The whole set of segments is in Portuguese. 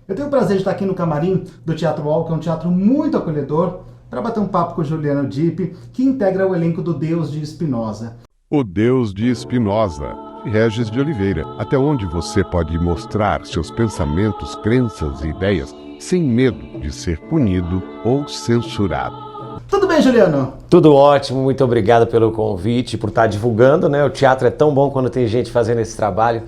Eu tenho o prazer de estar aqui no camarim do Teatro UOL, que é um teatro muito acolhedor, para bater um papo com o Juliano Dipp, que integra o elenco do Deus de Spinoza. O Deus de Spinoza, de Regis de Oliveira, até onde você pode mostrar seus pensamentos, crenças e ideias sem medo de ser punido ou censurado. Tudo bem, Juliano? Tudo ótimo, muito obrigado pelo convite, por estar divulgando, né? O teatro é tão bom quando tem gente fazendo esse trabalho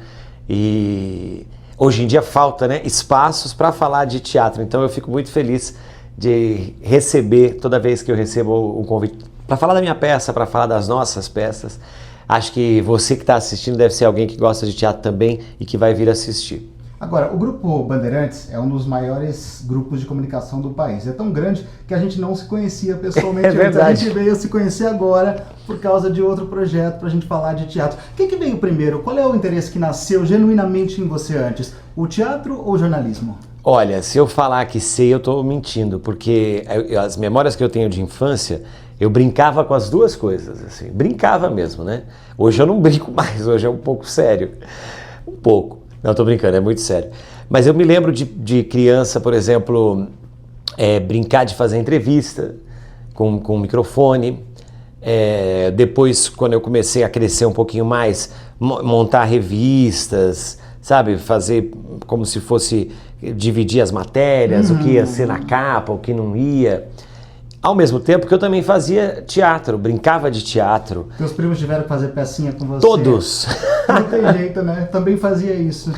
e hoje em dia falta, né, espaços para falar de teatro, então eu fico muito feliz de receber, toda vez que eu recebo um convite para falar da minha peça, para falar das nossas peças. Acho que você que está assistindo deve ser alguém que gosta de teatro também e que vai vir assistir. Agora, o Grupo Bandeirantes é um dos maiores grupos de comunicação do país. É tão grande que a gente não se conhecia pessoalmente É antes. verdade. A gente veio se conhecer agora por causa de outro projeto para a gente falar de teatro. O que veio primeiro? Qual é o interesse que nasceu genuinamente em você antes? O teatro ou o jornalismo? Olha, se eu falar que sei, eu estou mentindo, porque as memórias que eu tenho de infância, eu brincava com as duas coisas, assim, brincava mesmo, né? Hoje eu não brinco mais, hoje é um pouco sério, um pouco. Não, tô brincando, é muito sério. Mas eu me lembro de criança, por exemplo, brincar de fazer entrevista com um microfone. Depois, quando eu comecei a crescer um pouquinho mais, montar revistas, sabe? Fazer como se fosse dividir as matérias, o que ia ser na capa, o que não ia. Ao mesmo tempo que eu também fazia teatro, brincava de teatro. Teus primos tiveram que fazer pecinha com você? Todos! Não tem jeito, né? Também fazia isso.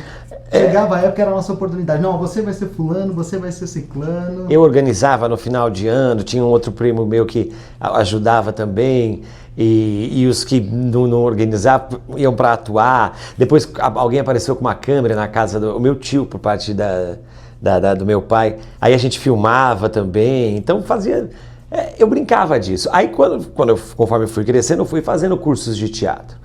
Chegava a época, era a nossa oportunidade. Não, você vai ser fulano, você vai ser ciclano. Eu organizava no final de ano, tinha um outro primo meu que ajudava também. E os que não organizavam iam para atuar. Depois alguém apareceu com uma câmera na casa do meu tio, por parte do meu pai. Aí a gente filmava também. Então fazia... eu brincava disso. Aí conforme eu fui crescendo, eu fui fazendo cursos de teatro.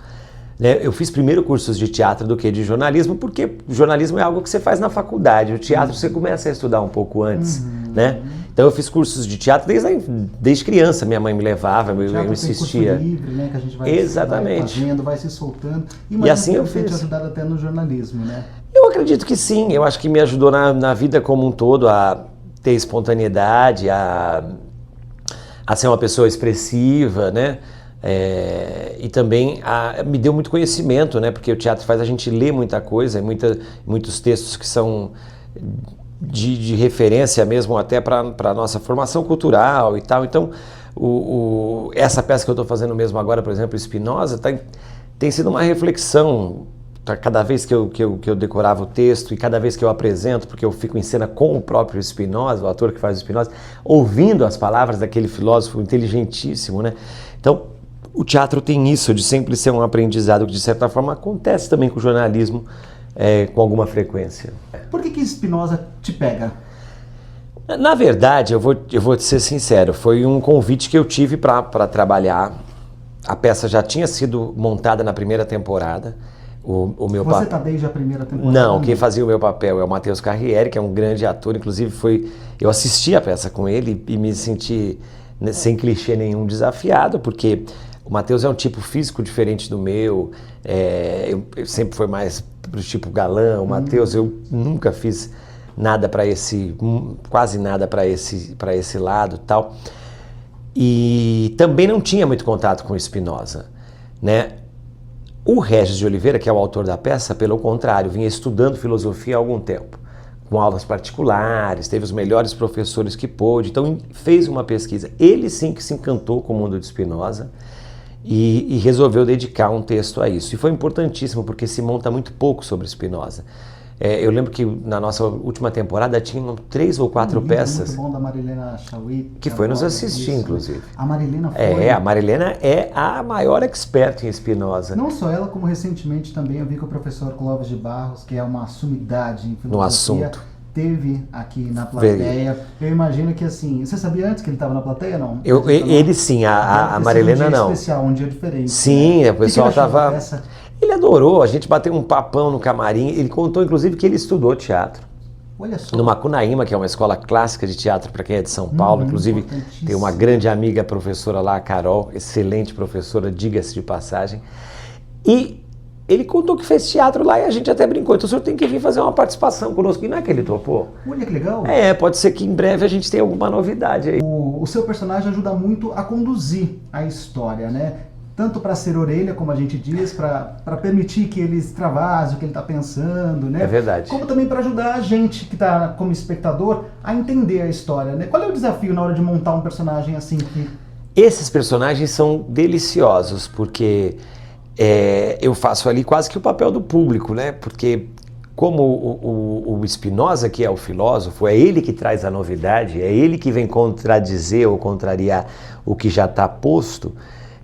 Eu fiz primeiro cursos de teatro do que de jornalismo, porque jornalismo é algo que você faz na faculdade. O teatro você começa a estudar um pouco antes, né? Então eu fiz cursos de teatro desde criança. Minha mãe me levava, eu insistia. Curso livre, né? Que a gente vai fazendo, vai se soltando. E assim eu fiz. Te ajudado até no jornalismo, né? Eu acredito que sim. Eu acho que me ajudou na vida como um todo a ter espontaneidade, a ser uma pessoa expressiva, né? E também me deu muito conhecimento, né? Porque o teatro faz a gente ler muita coisa, muitos textos que são de referência mesmo até para a nossa formação cultural e tal. Então, essa peça que eu estou fazendo mesmo agora, por exemplo, Spinoza, tem sido uma reflexão. Cada vez que eu decorava o texto e cada vez que eu apresento, porque eu fico em cena com o próprio Spinoza, o ator que faz o Spinoza, ouvindo as palavras daquele filósofo inteligentíssimo, né? Então, o teatro tem isso de sempre ser um aprendizado que, de certa forma, acontece também com o jornalismo com alguma frequência. Por que Spinoza te pega? Na verdade, eu vou te ser sincero, foi um convite que eu tive para trabalhar. A peça já tinha sido montada na primeira temporada. Você está desde a primeira temporada? Não, quem fazia o meu papel é o Matheus Carriere, que é um grande ator. Inclusive, eu assisti a peça com ele e me senti, sem clichê nenhum, desafiado, porque o Matheus é um tipo físico diferente do meu. Eu sempre fui mais pro tipo galã. O Matheus, eu nunca fiz nada para quase nada para esse lado, tal. E também não tinha muito contato com o Spinoza, né? O Regis de Oliveira, que é o autor da peça, pelo contrário, vinha estudando filosofia há algum tempo, com aulas particulares, teve os melhores professores que pôde, então fez uma pesquisa. Ele sim que se encantou com o mundo de Spinoza e resolveu dedicar um texto a isso. E foi importantíssimo porque se monta muito pouco sobre Spinoza. Eu lembro que na nossa última temporada tinham 3 ou 4 peças. Muito bom da Marilena Chauí. Que foi nos assistir, inclusive. A Marilena foi. A Marilena é a maior expert em Spinoza. Não só ela, como recentemente também eu vi que o professor Clóvis de Barros, que é uma sumidade em filosofia, no assunto, teve aqui na plateia. Eu imagino que assim, você sabia antes que ele estava na plateia, não? Ele sim, a Marilena não. Um dia especial, um dia diferente. Sim, né? O pessoal estava... Ele adorou, a gente bateu um papão no camarim. Ele contou, inclusive, que ele estudou teatro. Olha só. No Macunaíma, que é uma escola clássica de teatro para quem é de São Paulo. Inclusive, tem uma grande amiga professora lá, a Carol, excelente professora, diga-se de passagem. E ele contou que fez teatro lá e a gente até brincou. Então o senhor tem que vir fazer uma participação conosco. E não é que ele topou? Olha que legal. Pode ser que em breve a gente tenha alguma novidade aí. O seu personagem ajuda muito a conduzir a história, né? Tanto para ser orelha, como a gente diz, para permitir que ele extravase o que ele está pensando, né? É verdade. Como também para ajudar a gente que está como espectador a entender a história, né? Qual é o desafio na hora de montar um personagem assim? Esses personagens são deliciosos, porque eu faço ali quase que o papel do público, né? Porque como o Spinoza, que é o filósofo, é ele que traz a novidade, é ele que vem contradizer ou contrariar o que já está posto.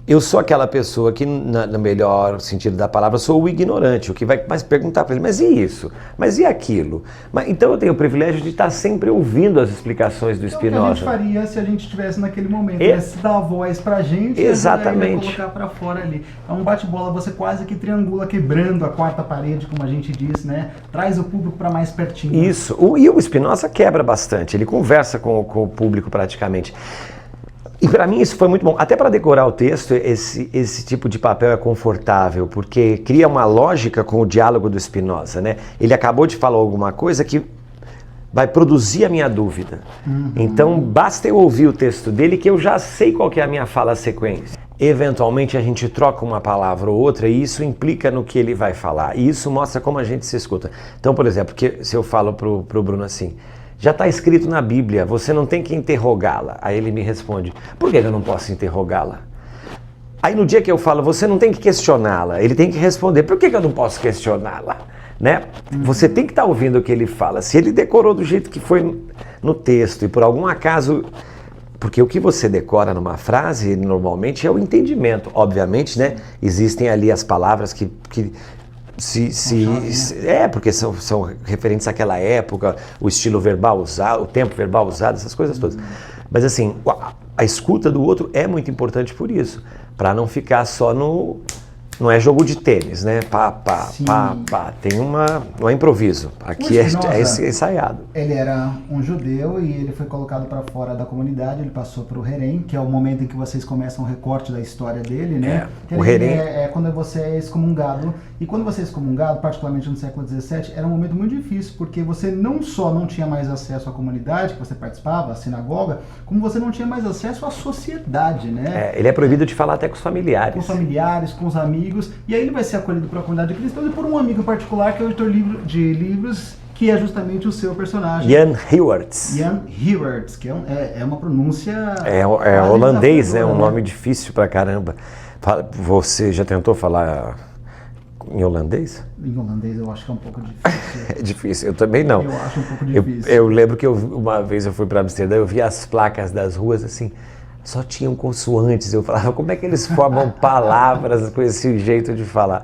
Eu sou aquela pessoa que, no melhor sentido da palavra, sou o ignorante, o que vai mais perguntar para ele, mas e isso? Mas e aquilo? Então eu tenho o privilégio de estar sempre ouvindo as explicações do Spinoza. É o que a gente faria se a gente estivesse naquele momento, né? Se dar a voz pra gente Exatamente. E colocar pra fora ali. É um bate-bola, você quase que triangula, quebrando a quarta parede, como a gente diz, né? Traz o público para mais pertinho. Isso, e o Spinoza quebra bastante, ele conversa com o público praticamente. E para mim isso foi muito bom. Até para decorar o texto, esse tipo de papel é confortável, porque cria uma lógica com o diálogo do Spinoza, né? Ele acabou de falar alguma coisa que vai produzir a minha dúvida. Então basta eu ouvir o texto dele que eu já sei qual que é a minha fala sequência. Eventualmente a gente troca uma palavra ou outra e isso implica no que ele vai falar. E isso mostra como a gente se escuta. Então, por exemplo, se eu falo pro Bruno assim... Já está escrito na Bíblia, você não tem que interrogá-la. Aí ele me responde, por que eu não posso interrogá-la? Aí no dia que eu falo, você não tem que questioná-la, ele tem que responder, por que eu não posso questioná-la? Né? Você tem que estar ouvindo o que ele fala. Se ele decorou do jeito que foi no texto e por algum acaso... Porque o que você decora numa frase, normalmente, é o entendimento. Obviamente, né? Existem ali as palavras que porque são referentes àquela época, o estilo verbal usado, o tempo verbal usado, essas coisas todas. Mas assim, a escuta do outro é muito importante por isso, para não ficar só no... Não é jogo de tênis, né? Pá. Tem não é improviso. Aqui é ensaiado. Ele era um judeu e ele foi colocado para fora da comunidade, ele passou para o Herém, que é o momento em que vocês começam o recorte da história dele, né? O Herém é quando você é excomungado. E quando você é excomungado, particularmente no século XVII, era um momento muito difícil, porque você não só não tinha mais acesso à comunidade que você participava, à sinagoga, como você não tinha mais acesso à sociedade, né? Ele é proibido de falar até com os familiares. Com os familiares, com os amigos. E aí ele vai ser acolhido pela comunidade cristã e por um amigo particular que é o editor de livros, que é justamente o seu personagem. Jan Hewerts. Jan Hewerts, que é uma pronúncia... É holandês, né? Um nome difícil pra caramba. Você já tentou falar em holandês? Em holandês eu acho que é um pouco difícil. É difícil, eu também não. Eu acho um pouco difícil. Eu lembro que uma vez eu fui para Amsterdã, eu vi as placas das ruas assim... Só tinham consoantes, eu falava, como é que eles formam palavras com esse jeito de falar?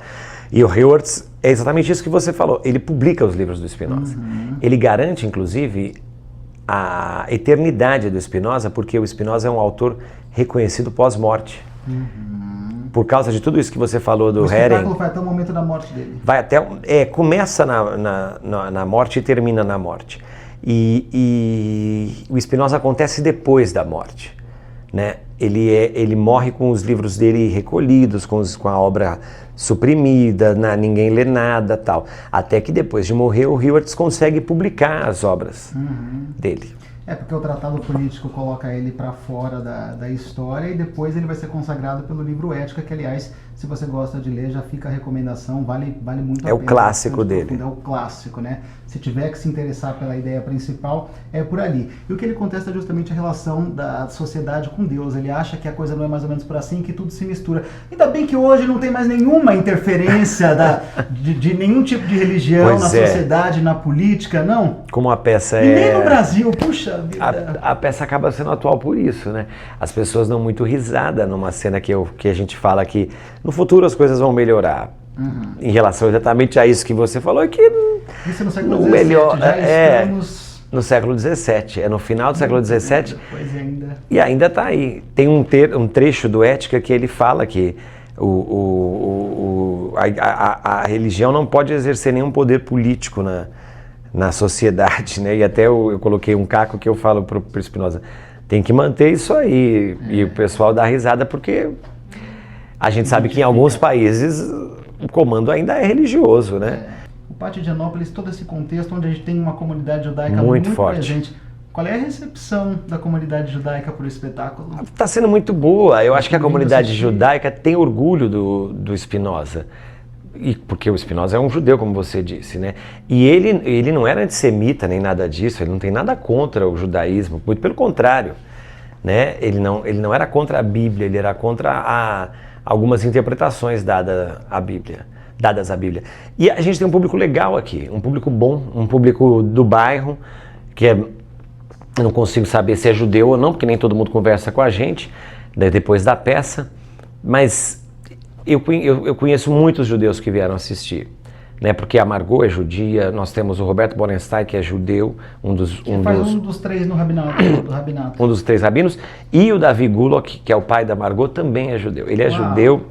E o Hewerts é exatamente isso que você falou, ele publica os livros do Spinoza. Ele garante, inclusive, a eternidade do Spinoza, porque o Spinoza é um autor reconhecido pós-morte. Por causa de tudo isso que você falou do Herém. O espetáculo vai até o momento da morte dele. Vai até, começa na morte e termina na morte. E o Spinoza acontece depois da morte. Né? Ele morre com os livros dele recolhidos, com a obra suprimida, ninguém lê nada, tal. Até que depois de morrer, o Hewerts consegue publicar as obras dele. Porque o tratado político coloca ele para fora da história e depois ele vai ser consagrado pelo livro Ética, que aliás, se você gosta de ler, já fica a recomendação, vale muito a pena. É o clássico dele. É o clássico, né? Se tiver que se interessar pela ideia principal, é por ali. E o que ele contesta é justamente a relação da sociedade com Deus. Ele acha que a coisa não é mais ou menos por assim, que tudo se mistura. Ainda bem que hoje não tem mais nenhuma interferência de nenhum tipo de religião na sociedade, na política, não? Como a peça E nem no Brasil, puxa vida. A peça acaba sendo atual por isso, né? As pessoas dão muito risada numa cena que a gente fala que no futuro as coisas vão melhorar. Em relação exatamente a isso que você falou, que isso no século XVII, já estamos... No século XVII, é no final do século XVII, ainda. E ainda está aí. Tem um trecho do Ética que ele fala que a religião não pode exercer nenhum poder político na sociedade, né? E até eu coloquei um caco que eu falo para o Spinoza, tem que manter isso aí, e o pessoal dá risada porque a gente sabe que em alguns países o comando ainda é religioso, né? O Pátio de Higienópolis, todo esse contexto onde a gente tem uma comunidade judaica muito forte. Presente. Qual é a recepção da comunidade judaica por espetáculo? Está sendo muito boa. Eu acho que a comunidade judaica tem orgulho do Spinoza. Porque o Spinoza é um judeu, como você disse, né? E ele não era antissemita nem nada disso, ele não tem nada contra o judaísmo, muito pelo contrário, né? Ele não era contra a Bíblia, ele era contra algumas interpretações dadas à Bíblia. E a gente tem um público legal aqui, um público bom, um público do bairro, que eu não consigo saber se é judeu ou não, porque nem todo mundo conversa com a gente, né, depois da peça, mas eu conheço muitos judeus que vieram assistir, né, porque a Margot é judia, nós temos o Roberto Borenstein, que é judeu, um dos três no rabinato, do rabinato. Um dos 3 rabinos, e o Davi Gulock, que é o pai da Margot, também é judeu. Ele é judeu,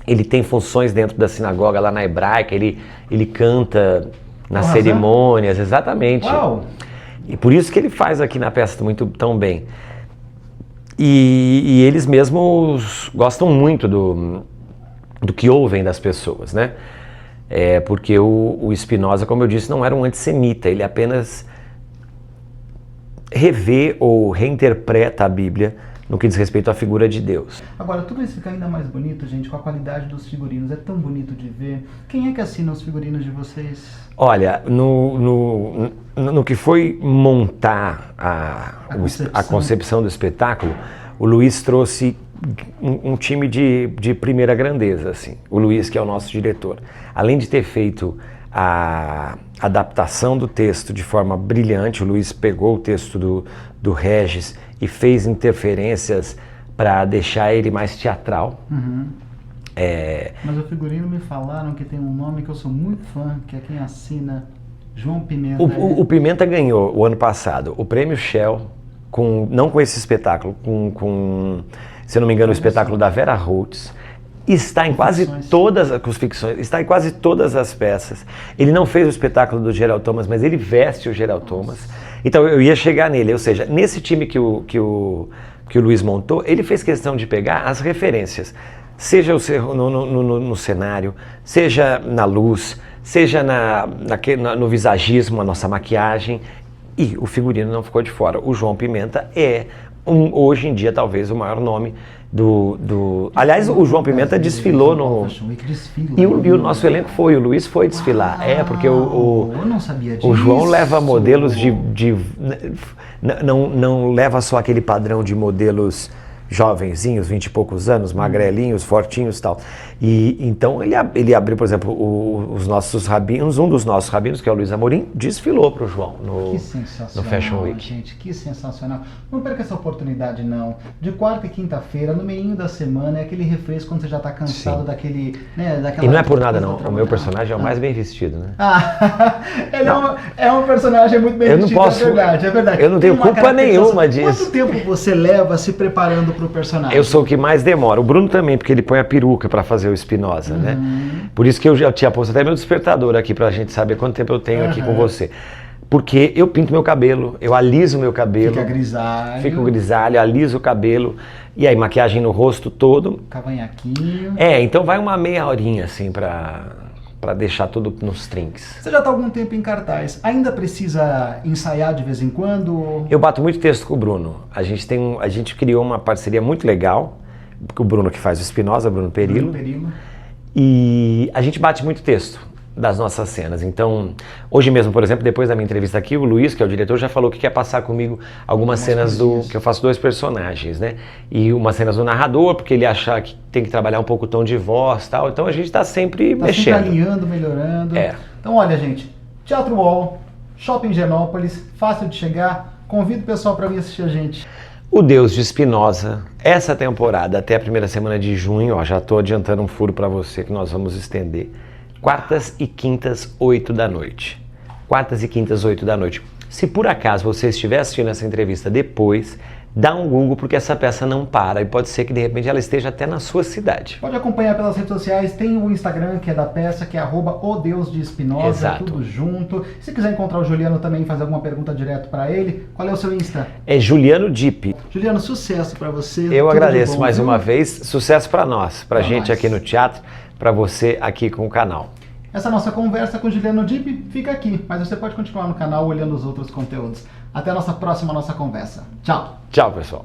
ele tem funções dentro da sinagoga lá na hebraica, ele canta nas cerimônias, exatamente. Uau. E por isso que ele faz aqui na peça tão bem. E eles mesmos gostam muito do que ouvem das pessoas, né? Porque o Spinoza, como eu disse, não era um antissemita, ele apenas revê ou reinterpreta a Bíblia no que diz respeito à figura de Deus. Agora, tudo isso fica ainda mais bonito, gente, com a qualidade dos figurinos. É tão bonito de ver. Quem é que assina os figurinos de vocês? Olha, no que foi montar a concepção do espetáculo, o Luiz trouxe um time de primeira grandeza, assim. O Luiz, que é o nosso diretor. Além de ter feito a adaptação do texto de forma brilhante, o Luiz pegou o texto do Regis e fez interferências para deixar ele mais teatral. Uhum. Mas o figurino me falaram que tem um nome que eu sou muito fã, que é quem assina, João Pimenta. O Pimenta ganhou o ano passado o prêmio Shell, não com esse espetáculo, se eu não me engano, o espetáculo da Vera Holtz. Está em quase todas as peças. Ele não fez o espetáculo do Gerald Thomas, mas ele veste o Gerald Thomas. Então eu ia chegar nele, ou seja, nesse time que o Luiz montou, ele fez questão de pegar as referências, seja no cenário, seja na luz, seja no visagismo, a nossa maquiagem, e o figurino não ficou de fora. O João Pimenta é hoje em dia talvez o maior nome Aliás, o João Pimenta desfilou no... E o nosso elenco o Luiz foi desfilar. Porque eu não sabia disso. O João leva modelos não leva só aquele padrão de modelos jovenzinhos, 20 e poucos anos, magrelinhos, fortinhos e tal. E então ele abriu, por exemplo, os nossos rabinos, um dos nossos rabinos, que é o Luiz Amorim, desfilou para o João no Fashion Week. Gente, que sensacional. Não perca essa oportunidade, não. De quarta e quinta-feira, no meio da semana, é aquele refresco quando você já está cansado daquele... Né, e não é por nada, não. O meu personagem é o mais bem vestido, né? Ele é um personagem muito bem vestido, é verdade. Eu não tenho culpa nenhuma disso. Quanto tempo você leva se preparando para o personagem? Eu sou o que mais demora. O Bruno também, porque ele põe a peruca para fazer o Spinoza, né? Por isso que eu já tinha posto até meu despertador aqui pra gente saber quanto tempo eu tenho aqui com você. Porque eu pinto meu cabelo, eu aliso meu cabelo. Fica grisalho, aliso o cabelo. E aí, maquiagem no rosto todo. Cavanhaquinho. Então vai uma meia horinha, assim, pra deixar tudo nos trinques. Você já está há algum tempo em cartaz. Ainda precisa ensaiar de vez em quando? Eu bato muito texto com o Bruno. A gente criou uma parceria muito legal, com o Bruno que faz o Spinoza, Bruno Perillo. E a gente bate muito texto das nossas cenas. Então, hoje mesmo, por exemplo, depois da minha entrevista aqui, o Luiz, que é o diretor, já falou que quer passar comigo algumas cenas que eu faço 2 personagens, né? E umas cenas do narrador, porque ele acha que tem que trabalhar um pouco o tom de voz e tal. Então a gente está sempre mexendo. Sempre alinhando, melhorando. Então, olha, gente, Teatro UOL, Shopping Higienópolis, fácil de chegar. Convido o pessoal para vir assistir a gente. O Deus de Spinoza, essa temporada, até a primeira semana de junho, já estou adiantando um furo para você que nós vamos estender. Quartas e quintas, 8 da noite. Quartas e quintas, 8 da noite. Se por acaso você estiver assistindo essa entrevista depois, dá um Google, porque essa peça não para e pode ser que de repente ela esteja até na sua cidade. Pode acompanhar pelas redes sociais, tem o Instagram que é da peça, que é @odeusdespinoza, tudo junto. Se quiser encontrar o Juliano também e fazer alguma pergunta direto para ele, qual é o seu Insta? É Juliano Dipp. Juliano, sucesso para você. Eu agradeço mais uma vez, sucesso para nós, para gente aqui no teatro, para você aqui com o canal. Essa nossa conversa com Juliano Dib fica aqui, mas você pode continuar no canal olhando os outros conteúdos. Até a nossa próxima conversa. Tchau! Tchau, pessoal!